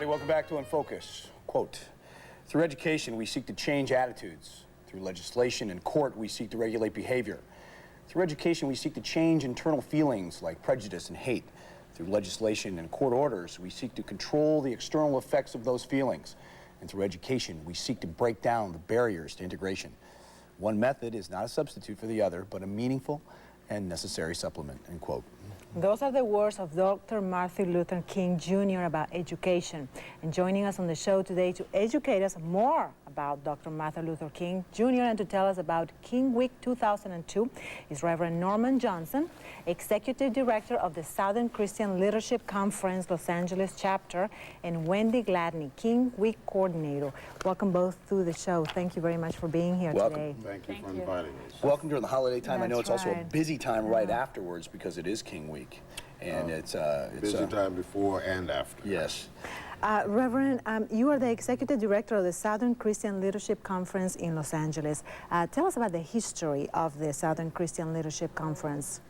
welcome back to In Focus. Quote, through education, we seek to change attitudes. Through legislation and court, we seek to regulate behavior. Through education, we seek to change internal feelings like prejudice and hate. Through legislation and court orders, we seek to control the external effects of those feelings. And through education, we seek to break down the barriers to integration. One method is not a substitute for the other, but a meaningful and necessary supplement, end quote. Those are the words of Dr. Martin Luther King Jr. about education. And joining us on the show today to educate us more about Dr. Martin Luther King Jr. and to tell us about King Week 2002 is Reverend Norman Johnson, Executive Director of the Southern Christian Leadership Conference Los Angeles chapter, and Wendy Gladney, King Week Coordinator. Welcome both to the show. Thank you very much for being here today. Thank you for inviting us. Welcome during the holiday time. I know it's also a right. busy time right afterwards because it is King Week. And it's busy time before and after. Yes. Reverend, you are the Executive Director of the Southern Christian Leadership Conference in Los Angeles. Tell us about the history of the Southern Christian Leadership Conference.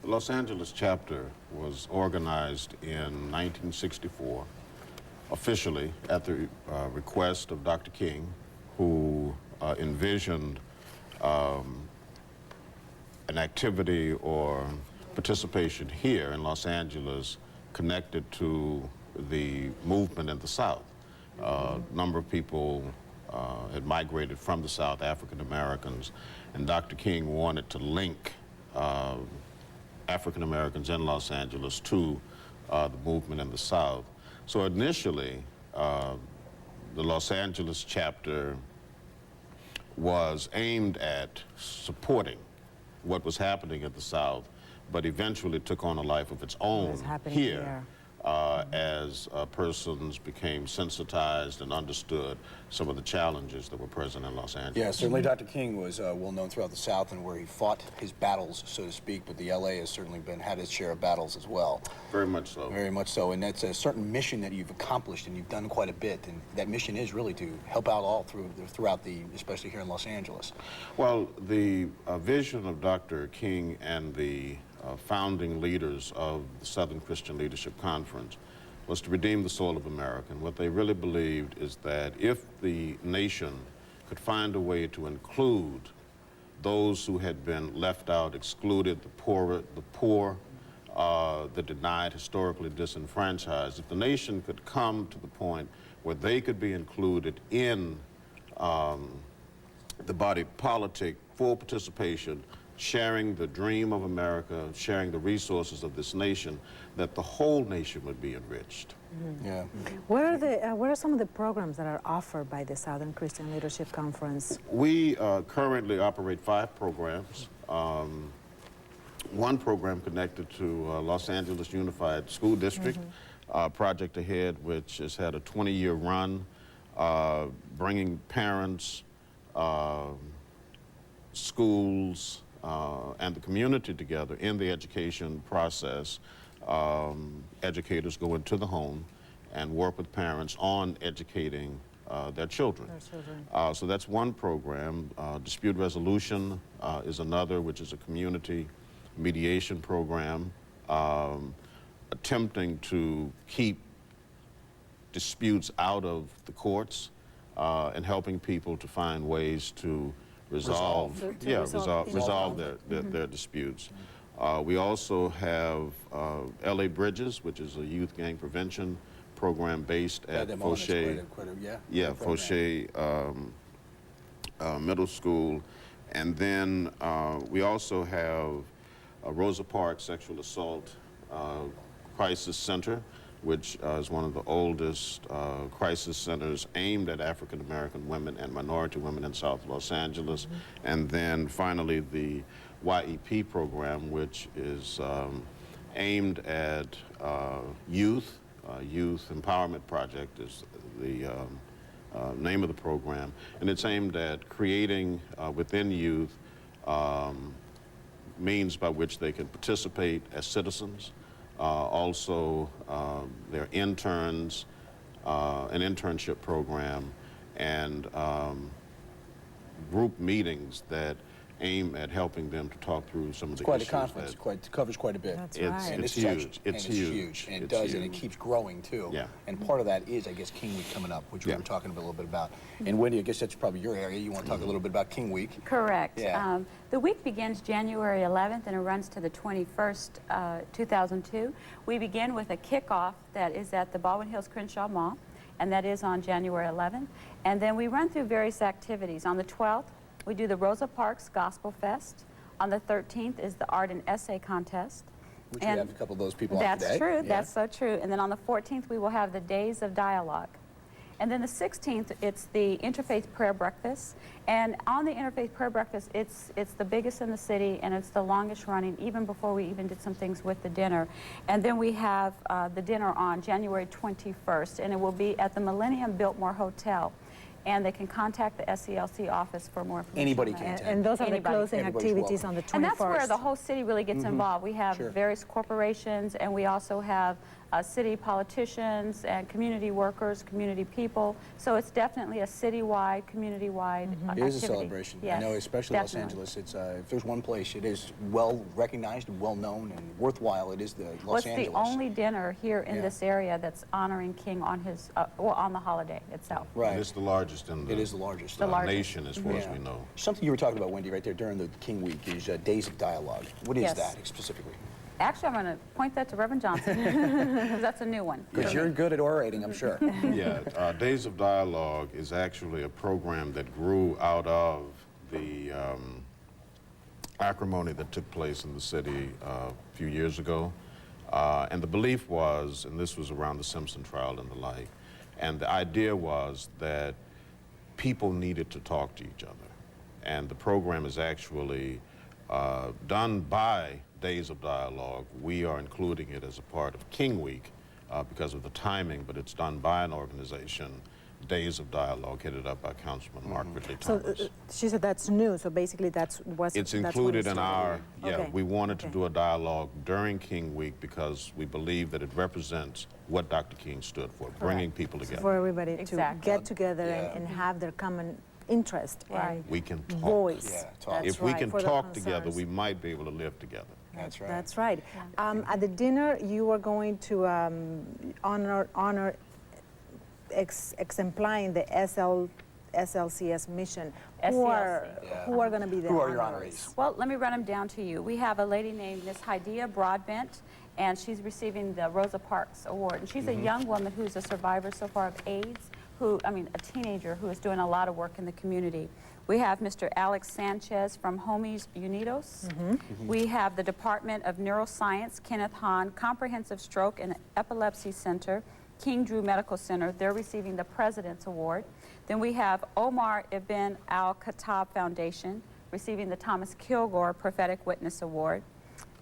The Los Angeles chapter was organized in 1964, officially at the request of Dr. King, who envisioned an activity or participation here in Los Angeles connected to the movement in the South. A number of people had migrated from the South, African Americans, and Dr. King wanted to link African Americans in Los Angeles to the movement in the South. So initially, the Los Angeles chapter was aimed at supporting what was happening in the South, but eventually took on a life of its own here as persons became sensitized and understood some of the challenges that were present in Los Angeles. Yeah, certainly Dr. King was well known throughout the South and where he fought his battles, so to speak, but the LA has certainly had its share of battles as well. Very much so. Very much so, and that's a certain mission that you've accomplished, and you've done quite a bit, and that mission is really to help out all throughout especially here in Los Angeles. Well, the vision of Dr. King and the founding leaders of the Southern Christian Leadership Conference was to redeem the soul of America. And what they really believed is that if the nation could find a way to include those who had been left out, excluded, the poor, the denied, historically disenfranchised, if the nation could come to the point where they could be included in the body politic, full participation, sharing the dream of America, sharing the resources of this nation, that the whole nation would be enriched. Mm-hmm. Yeah. What are some of the programs that are offered by the Southern Christian Leadership Conference? We currently operate 5 programs. One program connected to Los Angeles Unified School District, Project Ahead, which has had a 20-year run, bringing parents, schools, and the community together in the education process. Educators go into the home and work with parents on educating their children. So that's one program. Dispute resolution is another, which is a community mediation program, attempting to keep disputes out of the courts and helping people to find ways to resolve their disputes. We also have LA Bridges, which is a youth gang prevention program based at Fauché Middle School. And then we also have Rosa Parks Sexual Assault Crisis Center, which is one of the oldest crisis centers aimed at African American women and minority women in South Los Angeles. And then finally the YEP program, which is aimed at youth. Youth Empowerment Project is the name of the program. And it's aimed at creating within youth means by which they can participate as citizens. Also, their interns, an internship program, and group meetings that aim at helping them to talk through some of the Quite a issues conference. It covers quite a bit. That's It's- right. And it's such- huge. and It's it's huge. huge. And it It's does, and it huge. keeps growing too. Yeah. And part of that is, I guess, King Week coming up, which we Yeah. were talking a little bit about. And Wendy, I guess that's probably your area. You want to talk a little bit about King Week. Correct. Yeah. The week begins January 11th and it runs to the 21st, 2002. We begin with a kickoff that is at the Baldwin Hills Crenshaw Mall, and that is on January 11th. And then we run through various activities. On the 12th, we do the Rosa Parks Gospel Fest. On the 13th is the Art and Essay Contest. Which we have a couple of those people on That's today. true. Yeah. That's so true. And then on the 14th, we will have the Days of Dialogue. And then the 16th, it's the Interfaith Prayer Breakfast. And on the Interfaith Prayer Breakfast, it's the biggest in the city, and it's the longest running, even before we even did some things with the dinner. And then we have the dinner on January 21st, and it will be at the Millennium Biltmore Hotel. And they can contact the SELC office for more information. Anybody on can that. attend. And those are the Anybody. closing Everybody's activities welcome. on the 21st. And that's where the whole city really gets involved. We have Sure. various corporations, and we also have city politicians and community workers, community people. So it's definitely a citywide, community-wide activity. It is a celebration. Yes, I know, especially Los definitely. Angeles. It's if there's one place it is well recognized and well known and worthwhile, it is the Well, Los it's Angeles. the only dinner here in Yeah. this area that's honoring King on his, well, on the holiday itself. Right. It's the largest in the, It is the largest. The largest. nation, as far as Yeah. we know. Something you were talking about, Wendy, right there during the King Week is Days of Dialogue. What is Yes. that specifically? Actually, I'm going to point that to Reverend Johnson, because that's a new one. Because you're good at orating, I'm sure. Yeah, Days of Dialogue is actually a program that grew out of the acrimony that took place in the city a few years ago. And the belief was, and this was around the Simpson trial and the like, and the idea was that people needed to talk to each other. And the program is actually done by Days of Dialogue. We are including it as a part of King Week because of the timing, but it's done by an organization, Days of Dialogue, headed up by Councilman Mark Ridley So Thomas. she said that's new, so basically that's what's It's that's what included it in started. our, yeah, Okay. we wanted to Okay. do a dialogue during King Week because we believe that it represents what Dr. King stood for, bringing people together. For everybody to Exactly. get together Yeah. and have their common interest Right. and We can talk. voice. Yeah, talk. That's If we right, can for the talk together, concerns. we might be able to live together. That's right. That's right. At the dinner, you are going to honor exemplifying the SLCS mission. Who are SELC. who are going to be there? Who are your honorees? Well, let me run them down to you. We have a lady named Miss Hydea Broadbent, and she's receiving the Rosa Parks Award. And she's a young woman who's a survivor so far of AIDS, a teenager who is doing a lot of work in the community. We have Mr. Alex Sanchez from Homies Unidos. We have the Department of Neuroscience, Kenneth Hahn, Comprehensive Stroke and Epilepsy Center, King Drew Medical Center. They're receiving the President's Award. Then we have Omar Ibn Al-Khattab Foundation, receiving the Thomas Kilgore Prophetic Witness Award.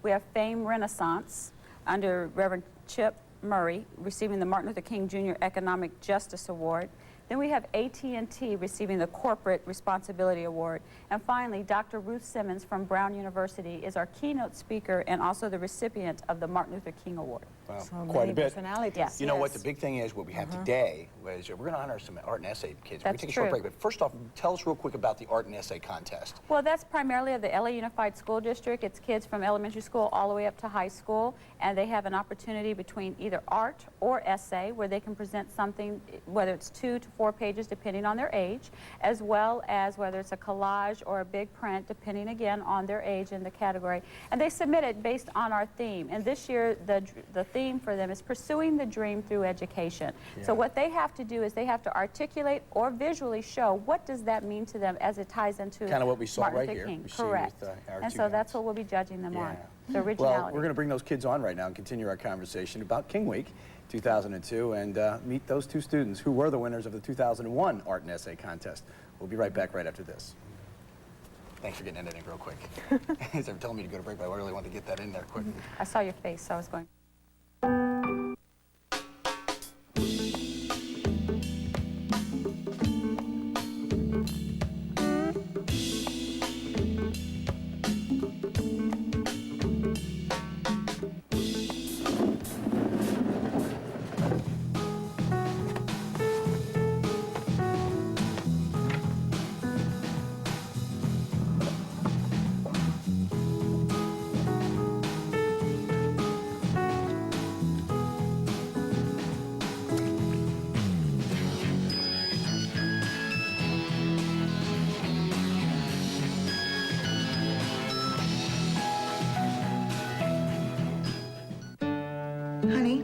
We have Fame Renaissance under Reverend Chip Murray, receiving the Martin Luther King Jr. Economic Justice Award. Then we have AT&T receiving the Corporate Responsibility Award. And finally, Dr. Ruth Simmons from Brown University is our keynote speaker and also the recipient of the Martin Luther King Award. Wow, So quite many a bit. personalities. Yes. You know what the big thing is, what we have today, is we're going to honor some art and essay kids. We're going That's to take a short true. break, but first off, tell us real quick about the art and essay contest. Well, that's primarily of the LA Unified School District. It's kids from elementary school all the way up to high school, and they have an opportunity between either art or essay where they can present something, whether it's 2 to 4 pages, depending on their age, as well as whether it's a collage or a big print, depending again on their age and the category. And they submit it based on our theme. And this year, the theme for them is pursuing the dream through education. So what they have to do is they have to articulate or visually show what does that mean to them as it ties into Kind of what we saw Martin right Luther here. King. We see Correct. with, our And two so that's guys. what we'll be judging them on, Yeah. the originality. Well, we're going to bring those kids on right now and continue our conversation about King Week 2002 and meet those two students who were the winners of the 2001 Art and Essay Contest. We'll be right back right after this. Thanks for getting that in real quick. As they were telling me to go to break, but I really wanted to get that in there quick. I saw your face, so I was going. Honey,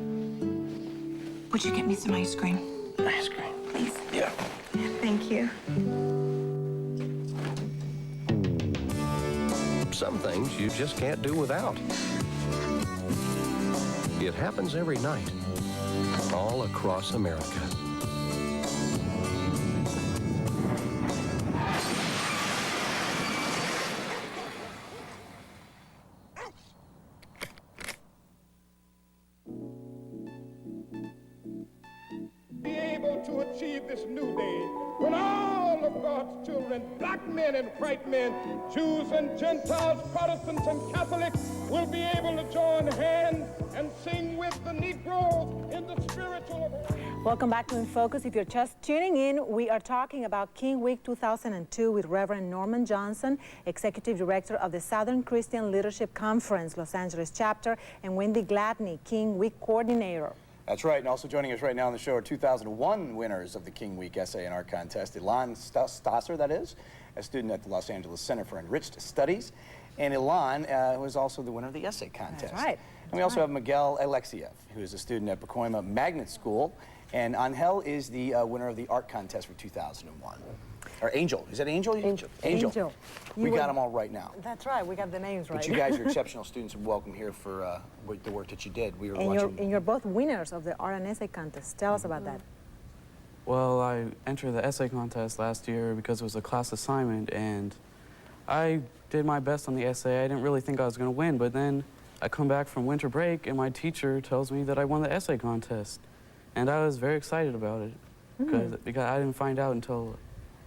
would you get me some ice cream? Ice cream. Please. Yeah. Thank you. Some things you just can't do without. It happens every night, all across America. Be able to achieve this new day when all of God's children, black men and white men, Jews and Gentiles, Protestants and Catholics, will be able to join hands and sing with the Negroes in the spiritual. Welcome back to In Focus. If you're just tuning in, we are talking about King Week 2002 with Reverend Norman Johnson, Executive Director of the Southern Christian Leadership Conference, Los Angeles chapter, and Wendy Gladney, King Week Coordinator. That's right, and also joining us right now on the show are 2001 winners of the King Week Essay and Art Contest. Ilan Stasser, that is, a student at the Los Angeles Center for Enriched Studies, and Ilan was also the winner of the Essay Contest. That's right. And we also have Miguel Alexiev, who is a student at Pacoima Magnet School, and Angel is the winner of the Art Contest for 2001. Or Angel, is that Angel? Angel. We got them all right now. That's right, we got the names right. But you guys are exceptional students and welcome here for the work that you did. We were watching. And you're both winners of the Art and Essay Contest. Tell us about that. Well, I entered the essay contest last year because it was a class assignment, and I did my best on the essay. I didn't really think I was going to win, but then I come back from winter break, and my teacher tells me that I won the essay contest. And I was very excited about it because I didn't find out until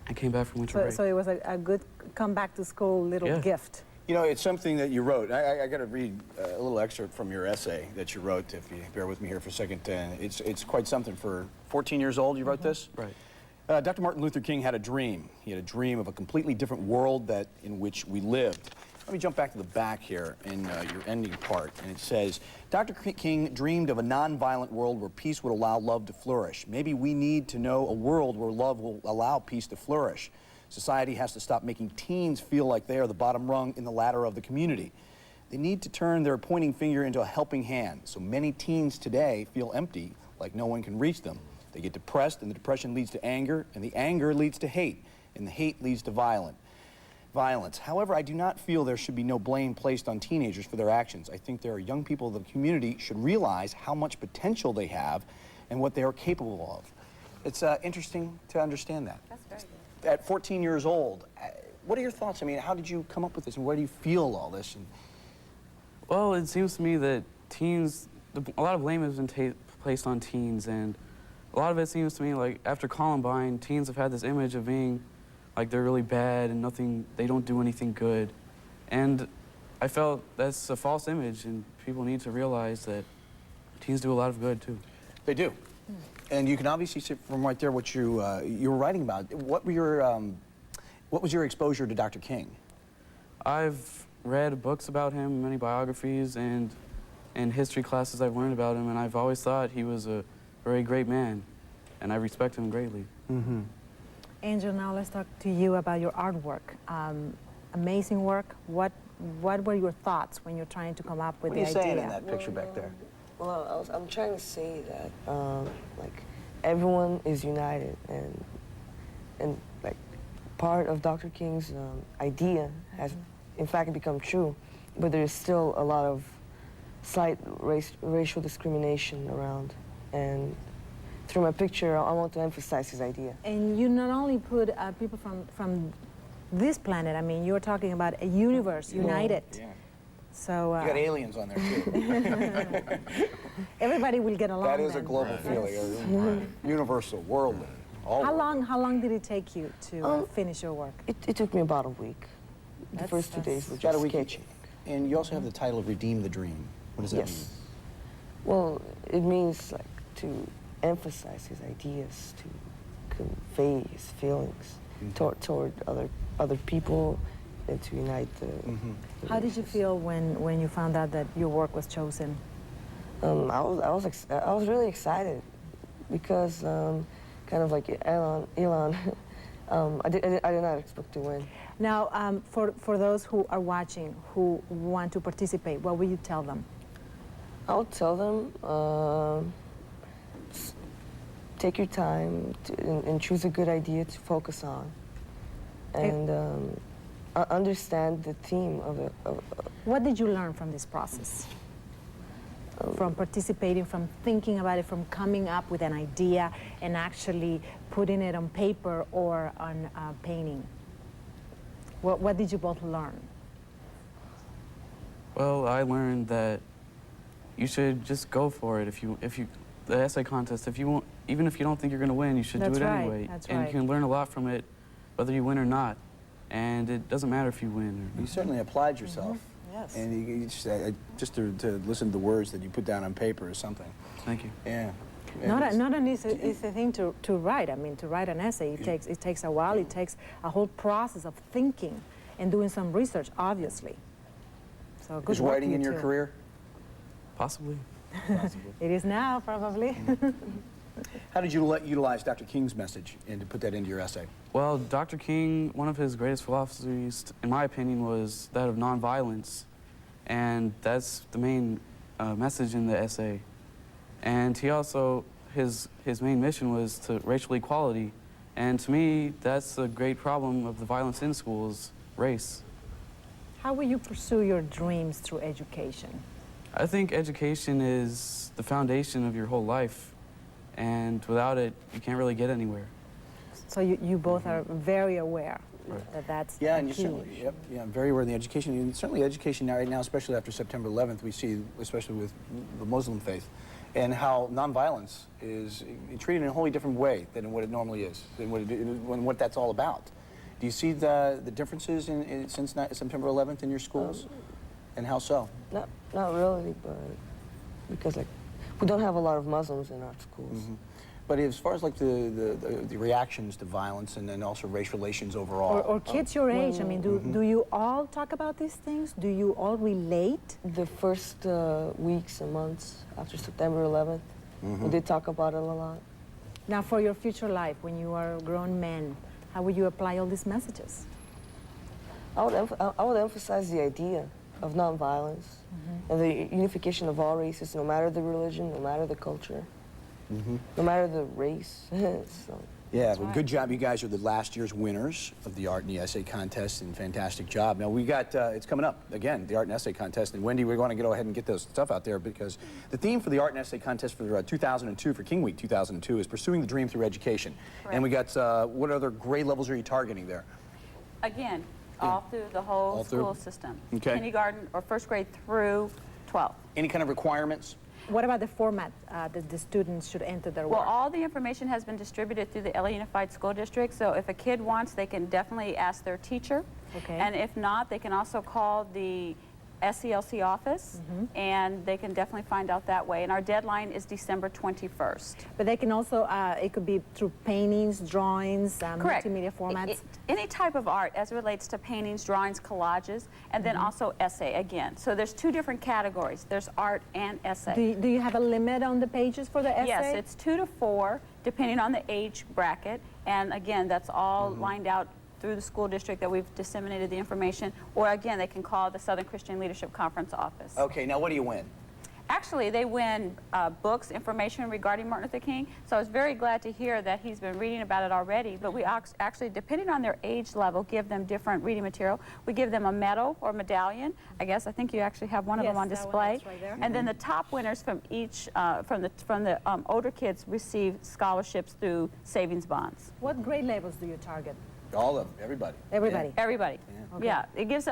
I came back from winter break. So it was a good come back to school little gift. You know, it's something that you wrote. I got to read a little excerpt from your essay that you wrote, if you bear with me here for a second. It's quite something. For 14 years old, you wrote this? Right. Dr. Martin Luther King had a dream. He had a dream of a completely different world in which we lived. Let me jump back to the back here in your ending part, and it says, Dr. King dreamed of a nonviolent world where peace would allow love to flourish. Maybe we need to know a world where love will allow peace to flourish. Society has to stop making teens feel like they are the bottom rung in the ladder of the community. They need to turn their pointing finger into a helping hand. So many teens today feel empty, like no one can reach them. They get depressed, and the depression leads to anger, and the anger leads to hate, and the hate leads to violence. However, I do not feel there should be no blame placed on teenagers for their actions. I think there are young people of the community should realize how much potential they have and what they are capable of. It's interesting to understand that. That's very good. At 14 years old, what are your thoughts? I mean, how did you come up with this, and where do you feel all this? Well, it seems to me that teens, a lot of blame has been placed on teens, and a lot of it seems to me like after Columbine, teens have had this image of being like they're really bad and they don't do anything good. And I felt that's a false image, and people need to realize that teens do a lot of good too. They do. And you can obviously see from right there what you were writing about. What was your exposure to Dr. King? I've read books about him, many biographies, and in history classes I've learned about him, and I've always thought he was a very great man, and I respect him greatly. Mm-hmm. Angel, now let's talk to you about your artwork. Amazing work. What were your thoughts when you're trying to come up with the idea? What are you saying in that picture back there? Well, I'm trying to say that like everyone is united, and like part of Dr. King's idea has in fact become true, but there's still a lot of slight racial discrimination around, and through my picture I want to emphasize his idea. And you not only put people from this planet, I mean, you're talking about a universe united. Yeah. So, you got aliens on there too. Everybody will get along. That is then. a global feeling, universal, worldly. How long did it take you to finish your work? It took me about a week. The first 2 days were just sketching. And you also have the title of Redeem the Dream. What does that mean? Well, it means like to emphasize his ideas, to convey his feelings toward other people, and to unite the. How did you feel when you found out that your work was chosen? I was really excited because kind of like Elon, I did not expect to win. Now, for those who are watching, who want to participate, what will you tell them? I'll tell them, take your time and choose a good idea to focus on. And understand the theme of it. What did you learn from this process? From participating, from thinking about it, from coming up with an idea and actually putting it on paper or on painting? What did you both learn? Well, I learned that you should just go for it. The essay contest, even if you don't think you're going to win, you should do it anyway. That's and right. you can learn a lot from it, whether you win or not. And it doesn't matter if you win. You certainly applied yourself. Yes. And you just to listen to the words that you put down on paper is something. Thank you. Yeah. Not an easy thing to write. I mean, to write an essay, it takes a while. It takes a whole process of thinking and doing some research, obviously. So good Is work, writing you in your two. career? Possibly. It is now, probably. How did you utilize Dr. King's message and to put that into your essay? Well, Dr. King, one of his greatest philosophies, in my opinion, was that of nonviolence. And that's the main message in the essay. And he also, his main mission was to racial equality. And to me, that's a great problem of the violence in schools, race. How will you pursue your dreams through education? I think education is the foundation of your whole life. And without it, you can't really get anywhere. So you both are very aware that that's And you huge. certainly, very aware of the education. And certainly education now, right now, especially after September 11th, we see, especially with the Muslim faith, and how nonviolence is treated in a wholly different way than what it normally is, than what that's all about. Do you see the differences since September 11th in your schools? And how so? Not really, but because we don't have a lot of Muslims in our schools. Mm-hmm. But as far as like the reactions to violence and then also race relations overall. Or kids your age, I mean, do you all talk about these things? Do you all relate? The first weeks and months after September 11th, we did talk about it a lot. Now, for your future life, when you are grown men, how will you apply all these messages? I would emphasize the idea of nonviolence and the unification of all races, no matter the religion, no matter the culture, no matter the race. So. Yeah, well, good job. You guys are the last year's winners of the Art and the Essay Contest, and fantastic job. Now, we got, it's coming up, again, the Art and Essay Contest, and Wendy, we're going to go ahead and get those stuff out there because the theme for the Art and Essay Contest for 2002, for King Week 2002, is Pursuing the Dream Through Education. Correct. And we got, what other grade levels are you targeting there? Again, all through the whole school system. Okay. Kindergarten or first grade through 12th. Any kind of requirements? What about the format that the students should enter their work? Well, all the information has been distributed through the LA Unified School District, so if a kid wants, they can definitely ask their teacher. Okay. And if not, they can also call the SELC office, and they can definitely find out that way. And our deadline is December 21st. But they can also, it could be through paintings, drawings, Correct. multimedia formats. Any type of art as it relates to paintings, drawings, collages, and then also essay again. So there's two different categories. There's art and essay. Do you have a limit on the pages for the essay? Yes, it's 2 to 4, depending on the age bracket. And again, that's all lined out through the school district that we've disseminated the information. Or again, they can call the Southern Christian Leadership Conference office. Okay, now what do you win? Actually, they win books, information regarding Martin Luther King. So I was very glad to hear that he's been reading about it already. But we actually, depending on their age level, give them different reading material. We give them a medal or medallion. I think you actually have one of them on Yes, that display. one that's right there. And then the top winners from each, from the older kids receive scholarships through savings bonds. What grade levels do you target? All of them, everybody. Everybody. Everybody. Okay. Yeah, it gives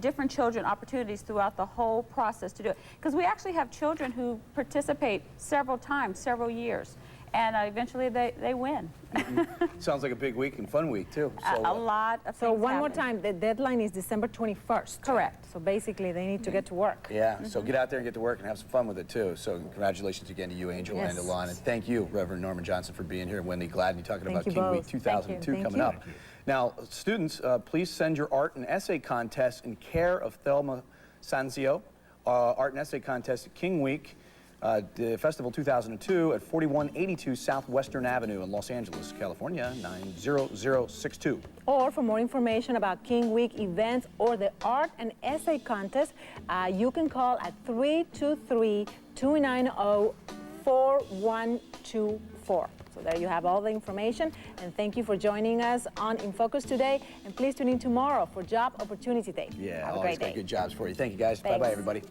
different children opportunities throughout the whole process to do it. Because we actually have children who participate several times, several years, and eventually they win. Sounds like a big week and fun week, too. A lot of So things one more happen. time, the deadline is December 21st. Correct. So basically, they need to get to work. Yeah, so get out there and get to work and have some fun with it, too. So congratulations again to you, Angel Yes. and Alon. And thank you, Reverend Norman Johnson, for being here. Wendy Gladney talking Thank about you King Week both. 2002 Thank coming you. up. Now, students, please send your art and essay contest in care of Thelma Sanzio. Art and essay contest at King Week. The Festival 2002 at 4182 Southwestern Avenue in Los Angeles, California, 90062. Or for more information about King Week events or the art and essay contest, you can call at 323-290-4124. So there you have all the information, and thank you for joining us on In Focus today, and please tune in tomorrow for Job Opportunity Day. Yeah, have a always great got day. good jobs for you. Thank you, guys. Thanks. Bye-bye, everybody.